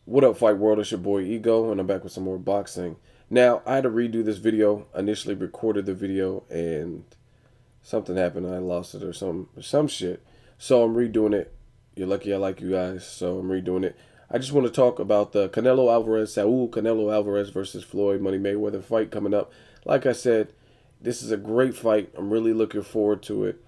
What up, Fight World? It's your boy Ego, and I'm back with some more boxing. Now, I had to redo this video. I initially recorded the video, and something happened. I lost it or some shit. So I'm redoing it. You're lucky I like you guys, so I'm redoing it. I just want to talk about the Canelo Alvarez versus Floyd Money Mayweather fight coming up. Like I said, this is a great fight. I'm really looking forward to it.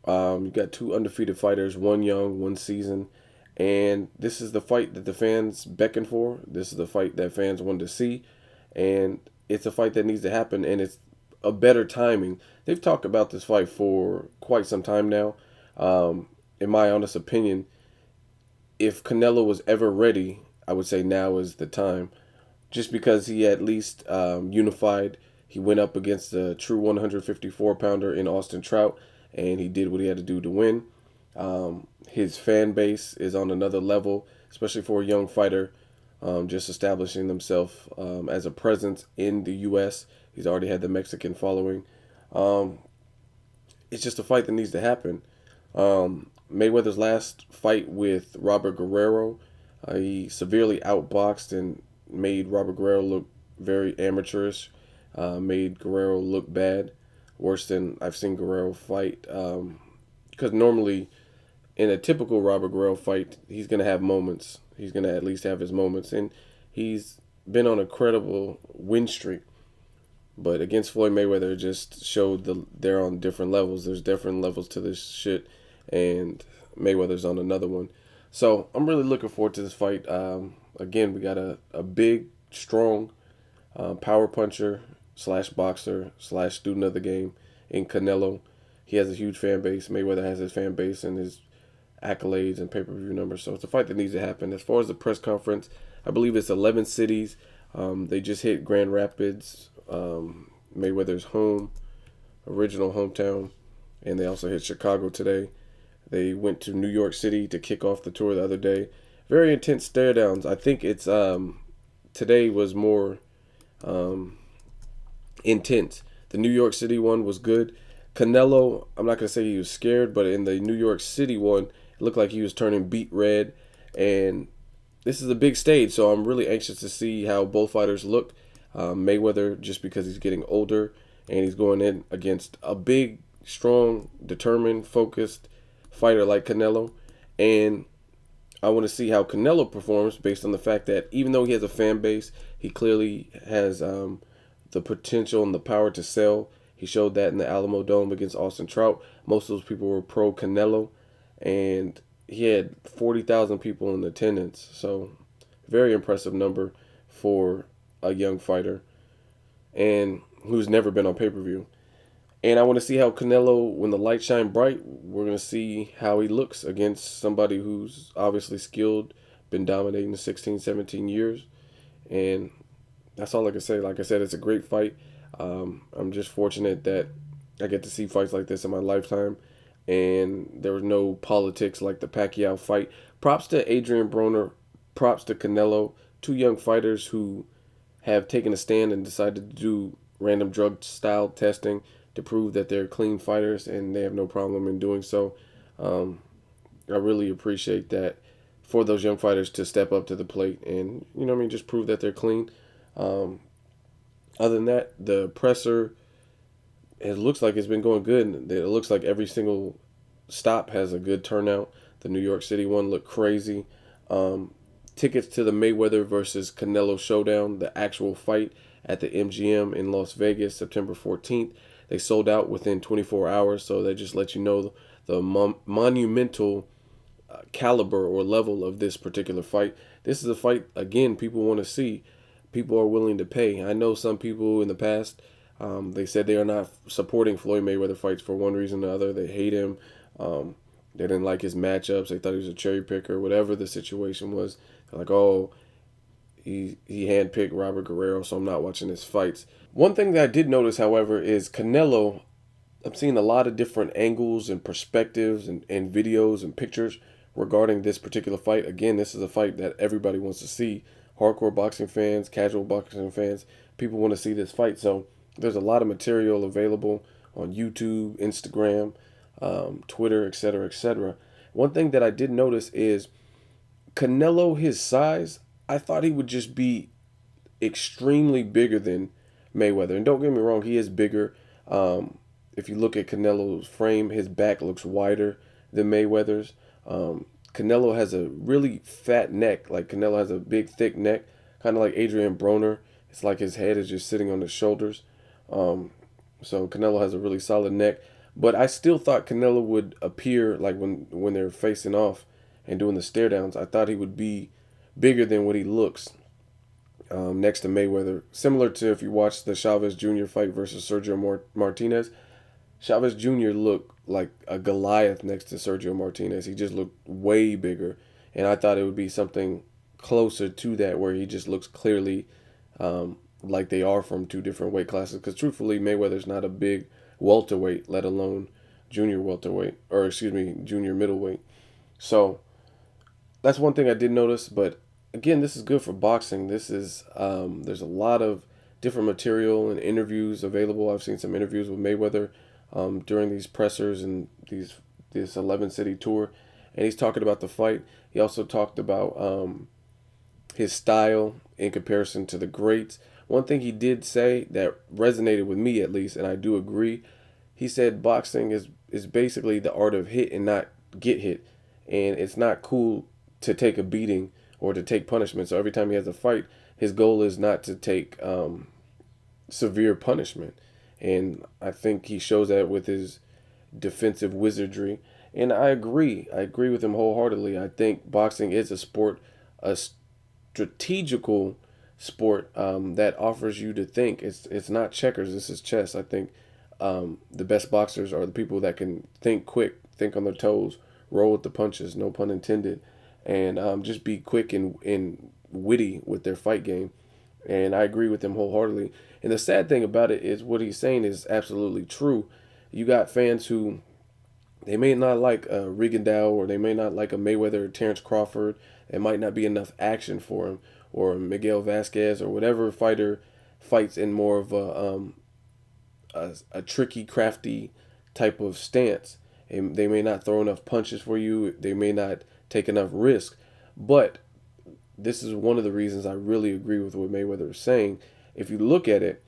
You got two undefeated fighters, one young, one seasoned. And this is the fight that the fans beckon for. This is the fight that fans want to see. And it's a fight that needs to happen, and it's a better timing. They've talked about this fight for quite some time now. In my honest opinion, if Canelo was ever ready, I would say now is the time. Just because he at least unified. He went up against a true 154 pounder in Austin Trout, and he did what he had to do to win. His fan base is on another level, especially for a young fighter, just establishing himself as a presence in the U.S. He's already had the Mexican following. Um, it's just a fight that needs to happen. Mayweather's last fight with Robert Guerrero, he severely outboxed and made Robert Guerrero look very amateurish, made Guerrero look bad, worse than I've seen Guerrero fight. Because normally, in a typical Robert Guerrero fight, he's going to have moments. He's going to at least have his moments. And he's been on a credible win streak. But against Floyd Mayweather, it just showed they're on different levels. There's different levels to this shit. And Mayweather's on another one. So I'm really looking forward to this fight. Again, we got a big, strong power puncher slash boxer slash student of the game in Canelo. He has a huge fan base. Mayweather has his fan base and his accolades and pay-per-view numbers. So it's a fight that needs to happen. As far as the press conference, I believe it's 11 cities. They just hit Grand Rapids, Mayweather's original hometown, and they also hit Chicago today. They went to New York City to kick off the tour the other day. Very intense stare downs. I think it's today was more intense. The New York City one was good. Canelo, I'm not gonna say he was scared, but in the New York City one, it looked like he was turning beet red. And this is a big stage, so I'm really anxious to see how both fighters look. Mayweather, just because he's getting older and he's going in against a big, strong, determined, focused fighter like Canelo. And I want to see how Canelo performs based on the fact that even though he has a fan base, he clearly has the potential and the power to sell. He showed that in the Alamo Dome against Austin Trout. Most of those people were pro Canelo, and he had 40,000 people in attendance. So, very impressive number for a young fighter and who's never been on pay-per-view. And I want to see how Canelo, when the lights shine bright, we're going to see how he looks against somebody who's obviously skilled, been dominating 16, 17 years. And that's all I can say. Like I said, it's a great fight. I'm just fortunate that I get to see fights like this in my lifetime. And there was no politics like the Pacquiao fight. Props to Adrian Broner. Props to Canelo. Two young fighters who have taken a stand and decided to do random drug style testing to prove that they're clean fighters, and they have no problem in doing so. I really appreciate that for those young fighters to step up to the plate and, just prove that they're clean. Other than that, the presser, it looks like it's been going good. It looks like every single stop has a good turnout. The New York City one looked crazy. Tickets to the Mayweather versus Canelo showdown, the actual fight at the MGM in Las Vegas, September 14th. They sold out within 24 hours, so that just lets you know the monumental caliber or level of this particular fight. This is a fight, again, people want to see. People are willing to pay. I know some people in the past, they said they are not supporting Floyd Mayweather fights for one reason or another. They hate him. They didn't like his matchups. They thought he was a cherry picker, whatever the situation was. They're like, oh, he handpicked Robert Guerrero, so I'm not watching his fights. One thing that I did notice, however, is Canelo. I'm seeing a lot of different angles and perspectives and videos and pictures regarding this particular fight. Again, this is a fight that everybody wants to see. Hardcore boxing fans, casual boxing fans, people want to see this fight. So there's a lot of material available on YouTube, Instagram, Twitter, etc., etc. One thing that I did notice is Canelo, his size, I thought he would just be extremely bigger than Mayweather. And don't get me wrong, he is bigger. If you look at Canelo's frame, his back looks wider than Mayweather's. Canelo has a really fat neck. Like Canelo has a big, thick neck, kind of like Adrian Broner. It's like his head is just sitting on his shoulders. Um, so Canelo has a really solid neck. But I still thought Canelo would appear like when they're facing off and doing the stare downs. I thought he would be bigger than what he looks next to Mayweather. Similar to if you watch the Chavez Jr. fight versus Sergio Martinez, Chavez Jr. looked like a Goliath next to Sergio Martinez. He just looked way bigger, and I thought it would be something closer to that, where he just looks clearly like they are from two different weight classes. Because truthfully, Mayweather's not a big welterweight, let alone junior welterweight, or excuse me, junior middleweight. So that's one thing I did notice. But again, this is good for boxing. This is there's a lot of different material and interviews available. I've seen some interviews with Mayweather during these pressers and this 11 city tour, and he's talking about the fight. He also talked about his style in comparison to the greats. One thing he did say that resonated with me, at least, and I do agree. He said boxing is basically the art of hit and not get hit, and it's not cool to take a beating or to take punishment. So every time he has a fight, his goal is not to take severe punishment. And I think he shows that with his defensive wizardry. And I agree. I agree with him wholeheartedly. I think boxing is a sport, a strategical sport that offers you to think. It's not checkers. This is chess. I think the best boxers are the people that can think quick, think on their toes, roll with the punches, no pun intended, and just be quick and witty with their fight game. And I agree with him wholeheartedly. And the sad thing about it is what he's saying is absolutely true. You got fans who they may not like Rigondeaux, or they may not like a Mayweather or Terrence Crawford. It might not be enough action for him, or Miguel Vasquez, or whatever fighter fights in more of a tricky, crafty type of stance. And they may not throw enough punches for you. They may not take enough risk. But this is one of the reasons I really agree with what Mayweather is saying. If you look at it,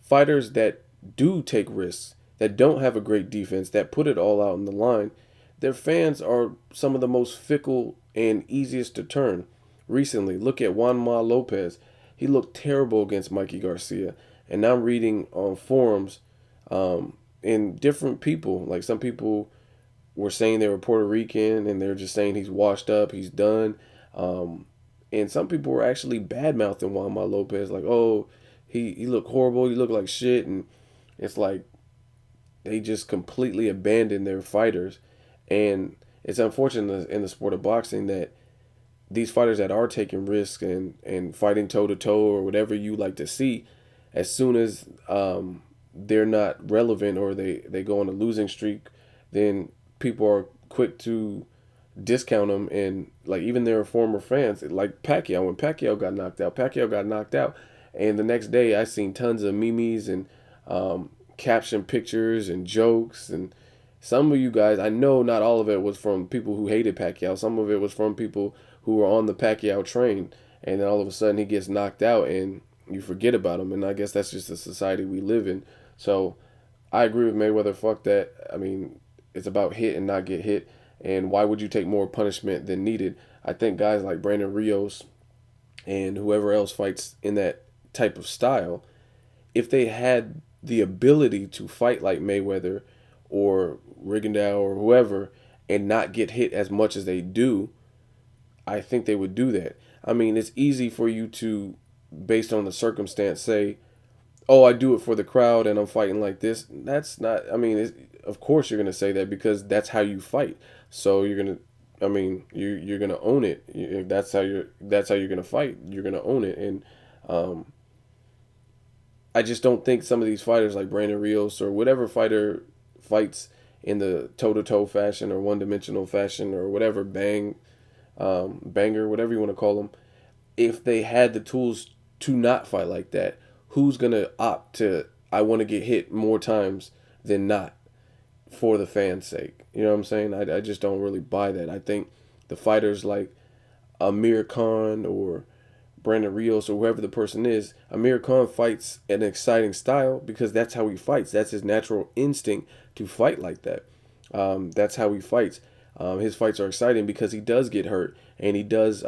fighters that do take risks, that don't have a great defense, that put it all out on the line, their fans are some of the most fickle and easiest to turn. Recently, look at Juanma Lopez. He looked terrible against Mikey Garcia. And now I'm reading on forums in different people. Like some people were saying they were Puerto Rican and they're just saying he's washed up, he's done. And some people were actually bad mouthing Juanma Lopez, like, oh, he looked horrible, he looked like shit. And it's like they just completely abandoned their fighters. And it's unfortunate in the sport of boxing that these fighters that are taking risks and fighting toe to toe or whatever you like to see, as soon as they're not relevant or they go on a losing streak, then people are quick to discount them. And like even their former fans, like Pacquiao, when Pacquiao got knocked out, and the next day I seen tons of memes and caption pictures and jokes. And some of you guys, I know not all of it was from people who hated Pacquiao. Some of it was from people who were on the Pacquiao train, and then all of a sudden he gets knocked out and you forget about him. And I guess that's just the society we live in. So I agree with Mayweather. Fuck that. I mean, it's about hit and not get hit. And why would you take more punishment than needed? I think guys like Brandon Rios and whoever else fights in that type of style, if they had the ability to fight like Mayweather or Rigondeaux or whoever and not get hit as much as they do, I think they would do that. I mean, it's easy for you to, based on the circumstance, say, oh, I do it for the crowd and I'm fighting like this. That's not, I mean, of course you're going to say that because that's how you fight. So you're going to, I mean, you're going to own it. That's how you're going to fight. You're going to own it. And I just don't think some of these fighters like Brandon Rios or whatever fighter fights in the toe-to-toe fashion or one-dimensional fashion or whatever, banger, whatever you want to call them, if they had the tools to not fight like that, who's going to opt to, I want to get hit more times than not for the fans' sake? You know what I'm saying? I just don't really buy that. I think the fighters like Amir Khan or Brandon Rios or whoever the person is, Amir Khan fights an exciting style because that's how he fights. That's his natural instinct to fight like that. That's how he fights. His fights are exciting because he does get hurt and he does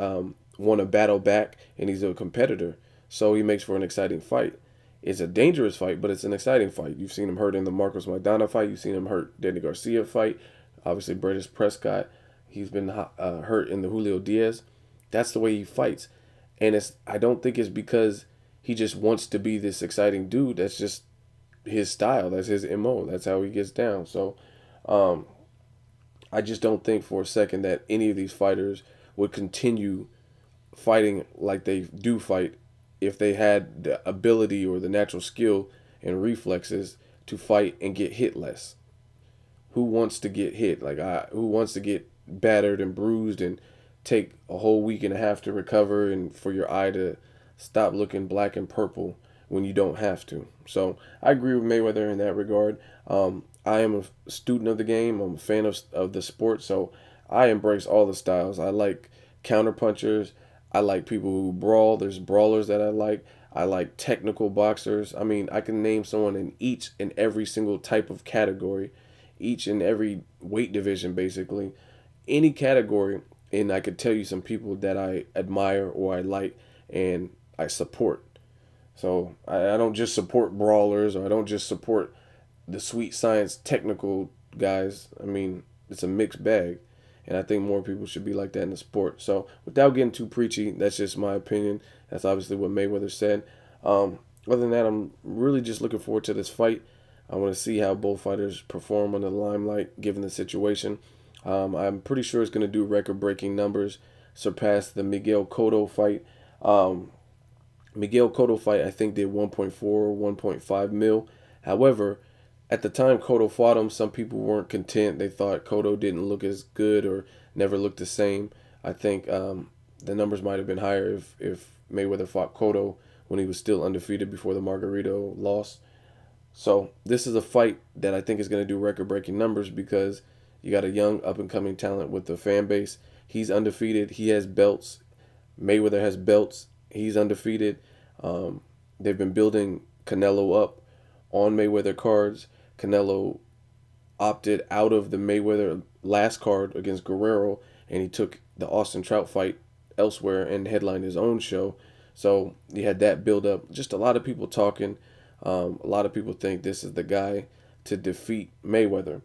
want to battle back, and he's a competitor. So he makes for an exciting fight. It's a dangerous fight, but it's an exciting fight. You've seen him hurt in the Marcos Maidana fight. You've seen him hurt Danny Garcia fight. Obviously, British Prescott. He's been hurt in the Julio Diaz. That's the way he fights, and I don't think it's because he just wants to be this exciting dude. That's just his style. That's his MO. That's how he gets down. So, I just don't think for a second that any of these fighters would continue fighting like they do fight if they had the ability or the natural skill and reflexes to fight and get hit less. Who wants to get hit? Who wants to get battered and bruised and take a whole week and a half to recover and for your eye to stop looking black and purple when you don't have to? So I agree with Mayweather in that regard. I am a student of the game. I'm a fan of the sport, so I embrace all the styles. I like counterpunchers. I like people who brawl. There's brawlers that I like. I like technical boxers. I mean, I can name someone in each and every single type of category, each and every weight division, basically. Any category, and I could tell you some people that I admire or I like and I support. So I don't just support brawlers, or I don't just support the sweet science technical guys. I mean, it's a mixed bag. And I think more people should be like that in the sport. So without getting too preachy, that's just my opinion. That's obviously what Mayweather said. Other than that, I'm really just looking forward to this fight. I want to see how both fighters perform under the limelight, given the situation. I'm pretty sure it's going to do record-breaking numbers, surpass the Miguel Cotto fight. Miguel Cotto fight, I think, did 1.4, 1.5 mil. However, at the time Cotto fought him, some people weren't content. They thought Cotto didn't look as good or never looked the same. I think the numbers might have been higher if Mayweather fought Cotto when he was still undefeated before the Margarito loss. So this is a fight that I think is going to do record-breaking numbers because you got a young up-and-coming talent with the fan base. He's undefeated. He has belts. Mayweather has belts. He's undefeated. They've been building Canelo up on Mayweather cards. Canelo opted out of the Mayweather last card against Guerrero, and he took the Austin Trout fight elsewhere and headlined his own show. So you had that build up. Just a lot of people talking. A lot of people think this is the guy to defeat Mayweather.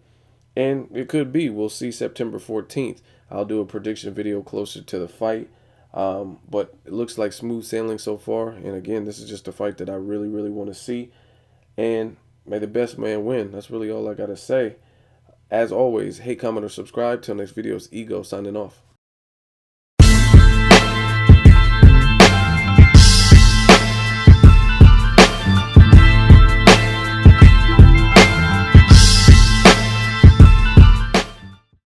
And it could be. We'll see September 14th. I'll do a prediction video closer to the fight. But it looks like smooth sailing so far. And again, this is just a fight that I really, really want to see. And may the best man win. That's really all I got to say. As always, hate, comment, or subscribe. Till next video, it's Ego signing off.